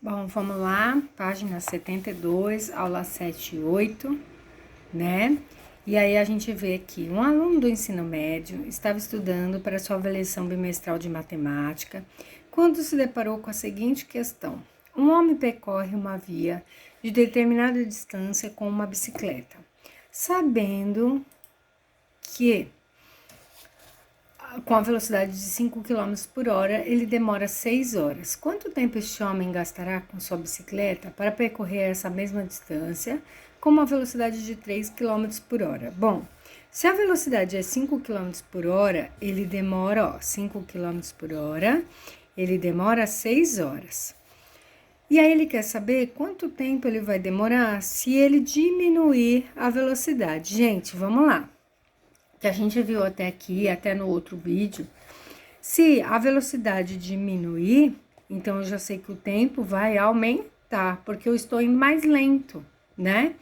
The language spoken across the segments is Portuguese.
Bom, vamos lá, página 72, aula 7 e 8, né? E aí a gente vê aqui, um aluno do ensino médio estava estudando para sua avaliação bimestral de matemática, quando se deparou com a seguinte questão. Um homem percorre uma via de determinada distância com uma bicicleta, sabendo que com a velocidade de 5 km por hora, ele demora 6 horas. Quanto tempo este homem gastará com sua bicicleta para percorrer essa mesma distância com uma velocidade de 3 km por hora? Bom, se a velocidade é 5 km por hora, ele demora 5 km por hora, ele demora 6 horas. E aí ele quer saber quanto tempo ele vai demorar se ele diminuir a velocidade. Gente, vamos lá. Que a gente viu até aqui, até no outro vídeo, se a velocidade diminuir, então eu já sei que o tempo vai aumentar, porque eu estou indo mais lento, né?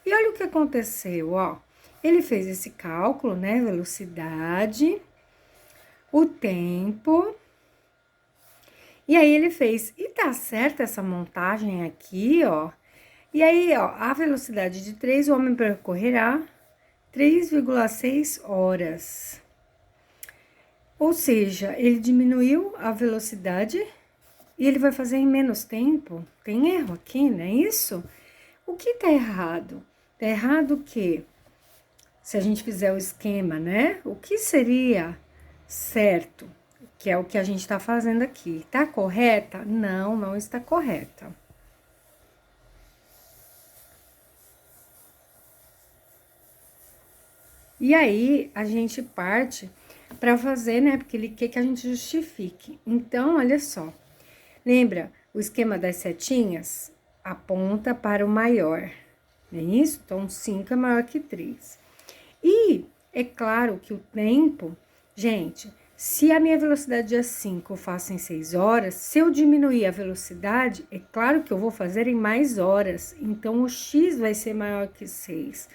E olha o que aconteceu, ó. Ele fez esse cálculo, né? Velocidade, o tempo, e aí ele fez. E tá certa essa montagem aqui, ó. E aí, ó, a velocidade de 3, o homem percorrerá 3,6 horas. Ou seja, ele diminuiu a velocidade e ele vai fazer em menos tempo. Tem erro aqui, não é isso? O que tá errado? Tá errado que, se a gente fizer o esquema, né? O que seria certo? Que é o que a gente tá fazendo aqui. Tá correta? Não, não está correta. E aí, a gente parte para fazer, né? Porque ele quer que a gente justifique. Então, olha só. Lembra o esquema das setinhas? Aponta para o maior. Não é isso? Então, 5 é maior que 3. E é claro que o tempo, gente, se a minha velocidade é 5, eu faço em 6 horas. Se eu diminuir a velocidade, é claro que eu vou fazer em mais horas. Então, o x vai ser maior que 6.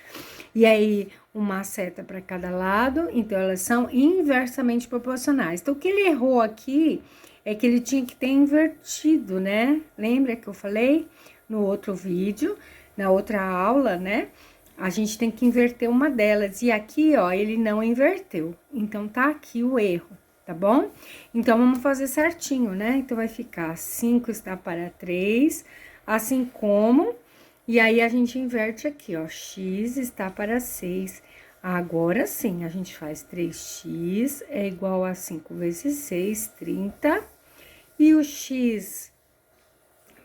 E aí, uma seta para cada lado, então elas são inversamente proporcionais. Então, o que ele errou aqui é que ele tinha que ter invertido, né? Lembra que eu falei no outro vídeo, na outra aula, né? A gente tem que inverter uma delas. E aqui, ó, ele não inverteu. Então, tá aqui o erro, tá bom? Então, vamos fazer certinho, né? Então, vai ficar 5 está para 3, assim como... E aí, a gente inverte aqui, ó, x está para 6. Agora sim, a gente faz 3x é igual a 5 vezes 6, 30. E o x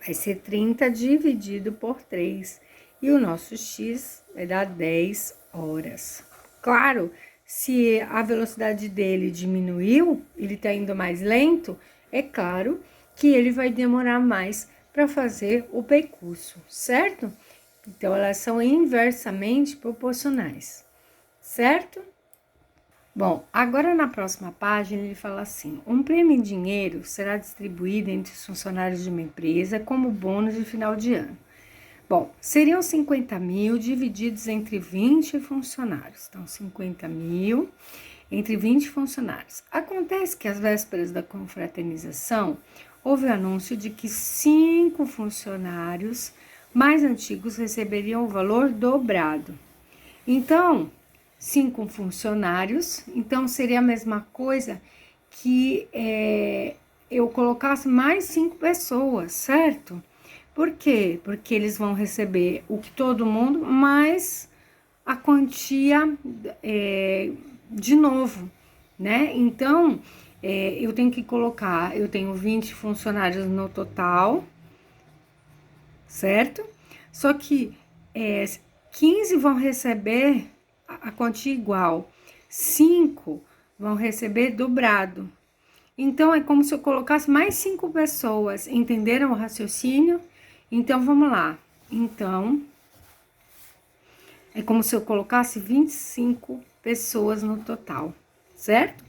vai ser 30 dividido por 3. E o nosso x vai dar 10 horas. Claro, se a velocidade dele diminuiu, ele tá indo mais lento, é claro que ele vai demorar mais para fazer o percurso, certo? Então, elas são inversamente proporcionais, certo? Bom, agora na próxima página ele fala assim: um prêmio em dinheiro será distribuído entre os funcionários de uma empresa como bônus de final de ano. Bom, seriam 50 mil divididos entre 20 funcionários. Então, 50 mil entre 20 funcionários. Acontece que às vésperas da confraternização, houve o anúncio de que 5 funcionários mais antigos receberiam o valor dobrado. Então, 5 funcionários, então seria a mesma coisa que eu colocasse mais 5 pessoas, certo? Por quê? Porque eles vão receber o que todo mundo, mais a quantia de novo, né? Então, eu tenho que colocar, eu tenho 20 funcionários no total, certo? Só que 15 vão receber a quantia igual, 5 vão receber dobrado. Então, é como se eu colocasse mais 5 pessoas, entenderam o raciocínio? Então, vamos lá. Então, é como se eu colocasse 25 pessoas no total, certo?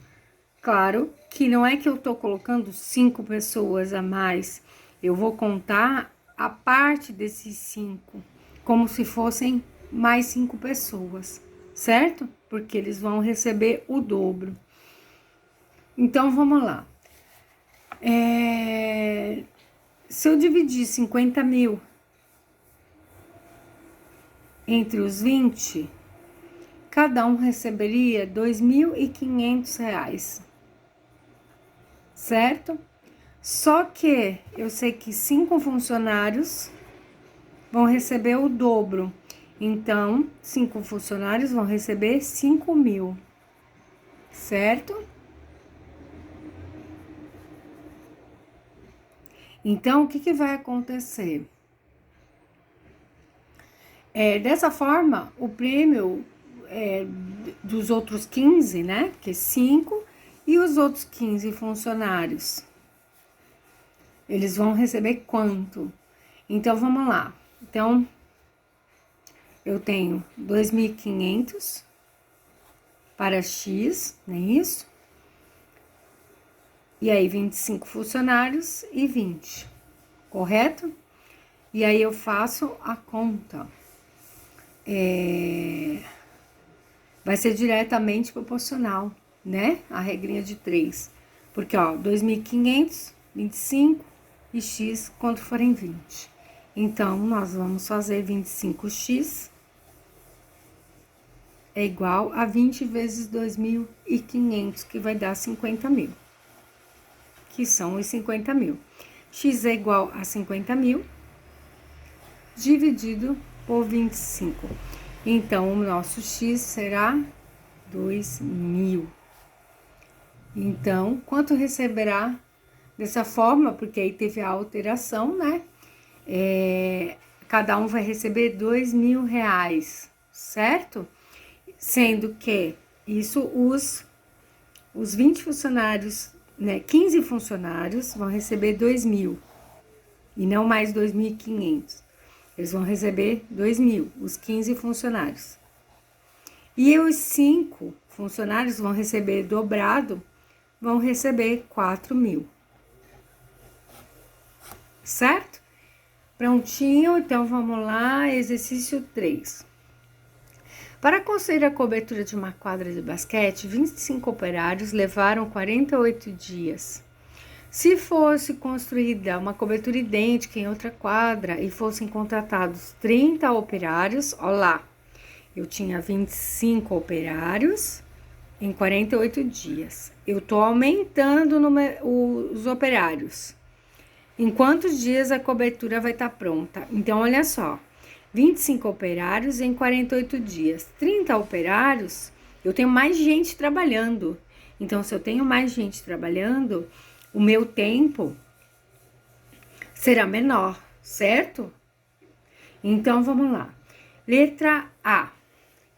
Claro que não é que eu tô colocando 5 pessoas a mais, eu vou contar a parte desses 5, como se fossem mais 5 pessoas, certo? Porque eles vão receber o dobro. Então, vamos lá. Se eu dividir 50 mil entre os 20, cada um receberia R$ 2.500, certo? Só que eu sei que 5 funcionários vão receber o dobro. Então, 5 funcionários vão receber 5.000, certo? Então, o que vai acontecer? Dessa forma, o prêmio dos outros 15, né? Que é 5, e os outros 15 funcionários, eles vão receber quanto? Então, vamos lá. Então, eu tenho 2.500 para X, não é isso? E aí, 25 funcionários e 20, correto? E aí, eu faço a conta. Vai ser diretamente proporcional, né? A regrinha de 3. Porque, ó, 2.500, 25 e X quando forem 20. Então, nós vamos fazer 25x é igual a 20 vezes 2.500, que vai dar 50 mil. Que são os 50 mil. X é igual a 50 mil dividido por 25. Então, o nosso X será 2.000. Então, quanto receberá dessa forma? Porque aí teve a alteração, né? Cada um vai receber R$ 2.000, certo? Sendo que isso os 20 funcionários, né? 15 funcionários vão receber 2.000 e não mais 2.500. Eles vão receber 2.000, os 15 funcionários. E os 5 funcionários vão receber dobrado, vão receber 4.000. Certo? Prontinho, então vamos lá, exercício 3. Para construir a cobertura de uma quadra de basquete, 25 operários levaram 48 dias. Se fosse construída uma cobertura idêntica em outra quadra e fossem contratados 30 operários, olha lá, eu tinha 25 operários em 48 dias. Eu estou aumentando os operários. Em quantos dias a cobertura vai estar pronta? Então, olha só, 25 operários em 48 dias. 30 operários, eu tenho mais gente trabalhando. Então, se eu tenho mais gente trabalhando, o meu tempo será menor, certo? Então, vamos lá. Letra A.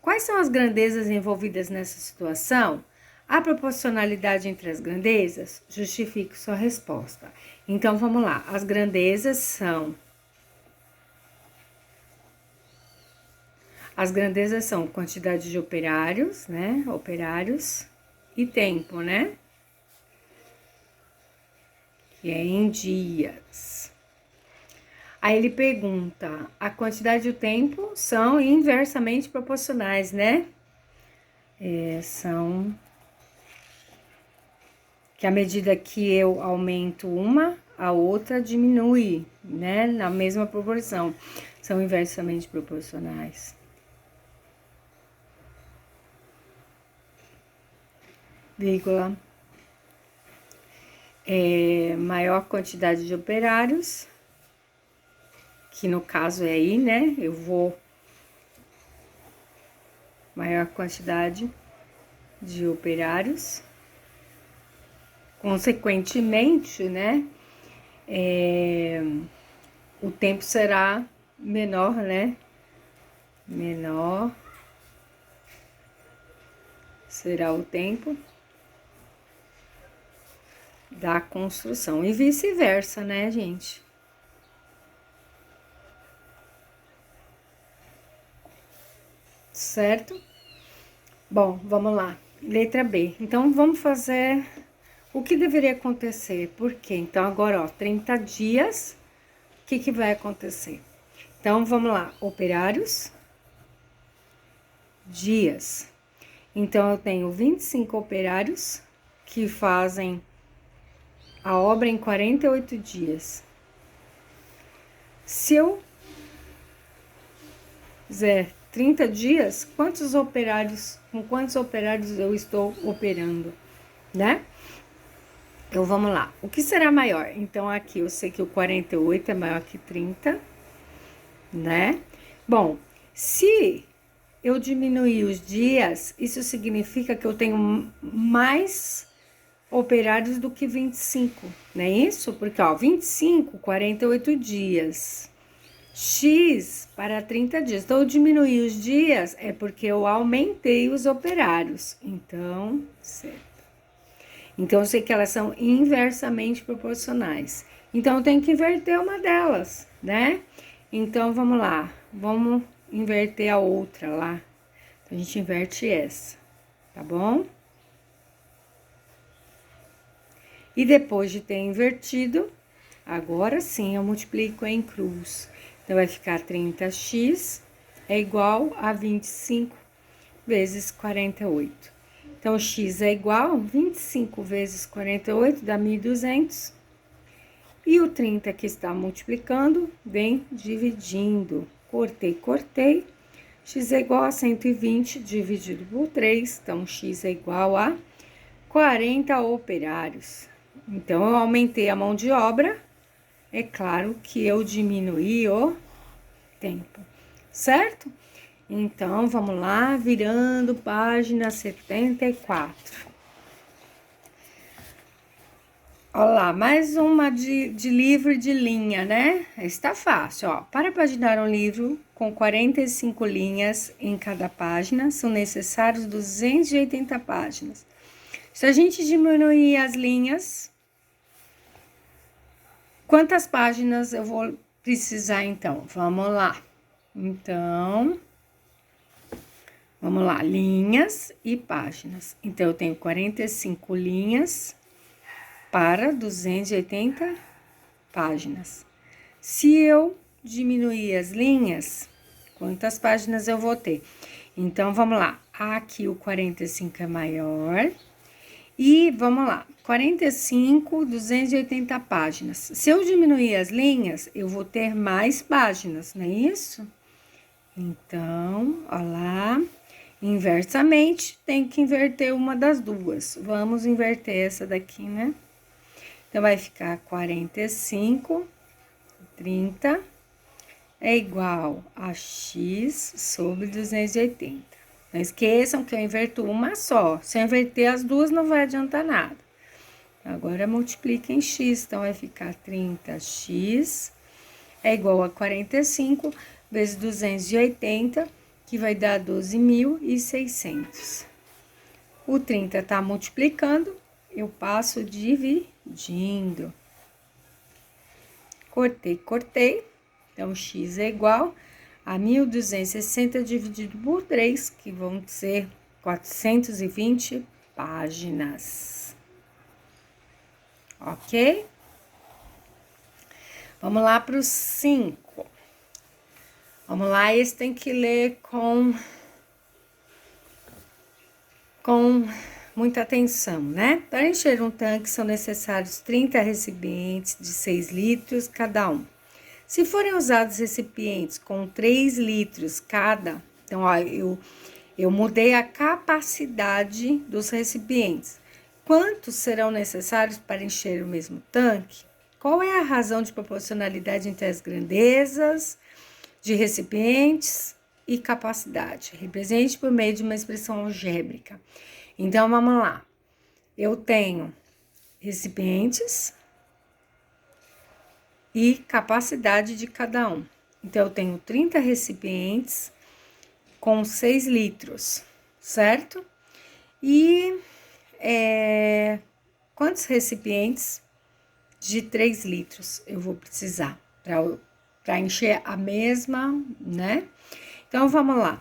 Quais são as grandezas envolvidas nessa situação? A proporcionalidade entre as grandezas? Justifique sua resposta. Então, vamos lá. As grandezas são... As grandezas são quantidade de operários, né? Operários e tempo, né? Que é em dias. Aí ele pergunta, a quantidade e o tempo são inversamente proporcionais, né? São... que à medida que eu aumento uma, a outra diminui, né? Na mesma proporção. São inversamente proporcionais. Vírgula. Maior quantidade de operários, que no caso é aí, né? Eu vou... Maior quantidade de operários. Consequentemente, né, o tempo será menor, né? Menor será o tempo da construção. E vice-versa, né, gente? Certo? Bom, vamos lá. Letra B. Então, vamos fazer... O que deveria acontecer? Por quê? Então, agora, ó, 30 dias, o que vai acontecer? Então, vamos lá, operários, dias. Então, eu tenho 25 operários que fazem a obra em 48 dias. Se eu fizer 30 dias, com quantos operários eu estou operando, né? Então, vamos lá. O que será maior? Então, aqui eu sei que o 48 é maior que 30, né? Bom, se eu diminuir os dias, isso significa que eu tenho mais operários do que 25, não é isso? Porque, ó, 25, 48 dias. X para 30 dias. Então, eu diminuí os dias é porque eu aumentei os operários. Então, certo. Então, eu sei que elas são inversamente proporcionais. Então, eu tenho que inverter uma delas, né? Então, vamos lá. Vamos inverter a outra lá. Então, a gente inverte essa, tá bom? E depois de ter invertido, agora sim eu multiplico em cruz. Então, vai ficar 30x é igual a 25 vezes 48. Então, x é igual a 25 vezes 48, dá 1.200. E o 30 que está multiplicando, vem dividindo. Cortei, cortei. X é igual a 120 dividido por 3. Então, x é igual a 40 operários. Então, eu aumentei a mão de obra. É claro que eu diminuí o tempo, certo? Então, vamos lá, virando página 74. Olha lá, mais uma de livro de linha, né? Está fácil, ó. Para paginar um livro com 45 linhas em cada página, são necessários 280 páginas. Se a gente diminuir as linhas, quantas páginas eu vou precisar, então? Vamos lá. Então, vamos lá, linhas e páginas. Então, eu tenho 45 linhas para 280 páginas. Se eu diminuir as linhas, quantas páginas eu vou ter? Então, vamos lá. Aqui o 45 é maior. E vamos lá. 45, 280 páginas. Se eu diminuir as linhas, eu vou ter mais páginas, não é isso? Então, ó lá. Inversamente, tem que inverter uma das duas. Vamos inverter essa daqui, né? Então, vai ficar 45, 30 é igual a x sobre 280. Não esqueçam que eu inverto uma só. Se eu inverter as duas, não vai adiantar nada. Agora, multiplica em x. Então, vai ficar 30x é igual a 45 vezes 280, que vai dar 12.600. O 30 tá multiplicando, eu passo dividindo. Cortei, cortei. Então, x é igual a 1.260 dividido por 3, que vão ser 420 páginas. Ok? Vamos lá para os 5. Vamos lá, esse tem que ler com muita atenção, né? Para encher um tanque são necessários 30 recipientes de 6 litros cada um. Se forem usados recipientes com 3 litros cada, então, ó, eu mudei a capacidade dos recipientes. Quantos serão necessários para encher o mesmo tanque? Qual é a razão de proporcionalidade entre as grandezas de recipientes e capacidade? Represente por meio de uma expressão algébrica. Então, vamos lá. Eu tenho recipientes e capacidade de cada um. Então, eu tenho 30 recipientes com 6 litros, certo? E quantos recipientes de 3 litros eu vou precisar para encher a mesma, né? Então, vamos lá.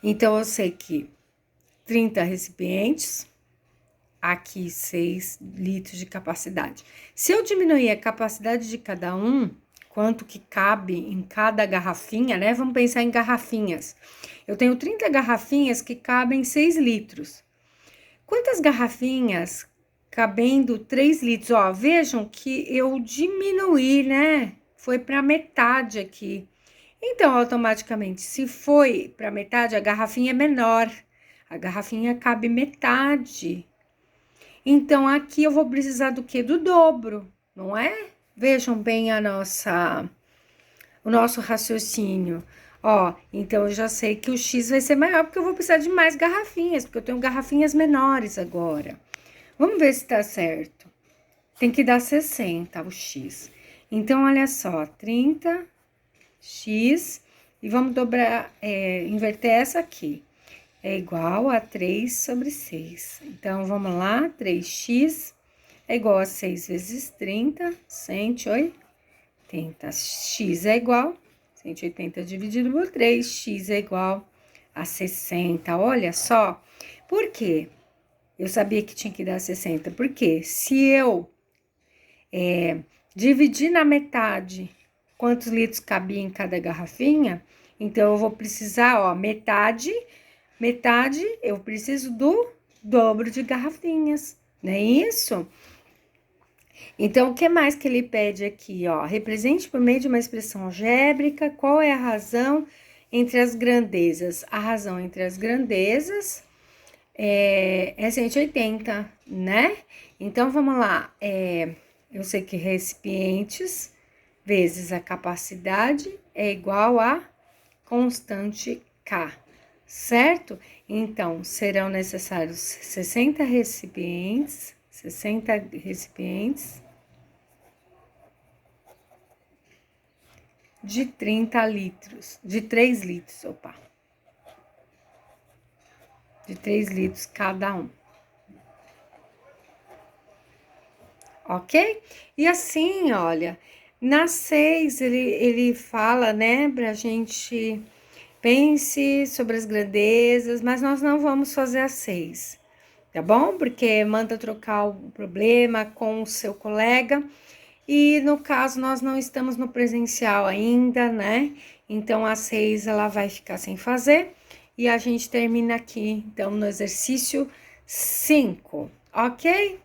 Então, eu sei que 30 recipientes, aqui 6 litros de capacidade. Se eu diminuir a capacidade de cada um, quanto que cabe em cada garrafinha, né? Vamos pensar em garrafinhas. Eu tenho 30 garrafinhas que cabem 6 litros. Quantas garrafinhas cabendo 3 litros? Ó, vejam que eu diminuí, né? foi para metade aqui. Então, automaticamente, se foi para metade, a garrafinha é menor. A garrafinha cabe metade. Então, aqui eu vou precisar do quê? Do dobro, não é? Vejam bem o nosso raciocínio. Ó, então eu já sei que o X vai ser maior, porque eu vou precisar de mais garrafinhas, porque eu tenho garrafinhas menores agora. Vamos ver se tá certo. Tem que dar 60 o X. Então, olha só, 30x, e vamos dobrar, inverter essa aqui. É igual a 3 sobre 6. Então, vamos lá, 3x é igual a 6 vezes 30, 180. X é igual, 180 dividido por 3, x é igual a 60. Olha só, por quê? Eu sabia que tinha que dar 60, porque se eu dividir na metade quantos litros cabia em cada garrafinha, então eu vou precisar, ó, metade, eu preciso do dobro de garrafinhas, não é isso? Então, o que mais que ele pede aqui, ó? Represente por meio de uma expressão algébrica qual é a razão entre as grandezas. A razão entre as grandezas é 180, né? Então, vamos lá. Eu sei que recipientes vezes a capacidade é igual a constante K, certo? Então, serão necessários 60 recipientes de 30 litros, de 3 litros, de 3 litros cada um. Ok? E assim, olha, na 6 ele fala, né, pra gente pense sobre as grandezas, mas nós não vamos fazer a 6, tá bom? Porque manda trocar o problema com o seu colega. E no caso, nós não estamos no presencial ainda, né? Então, a 6 ela vai ficar sem fazer. E a gente termina aqui, então, no exercício 5, ok?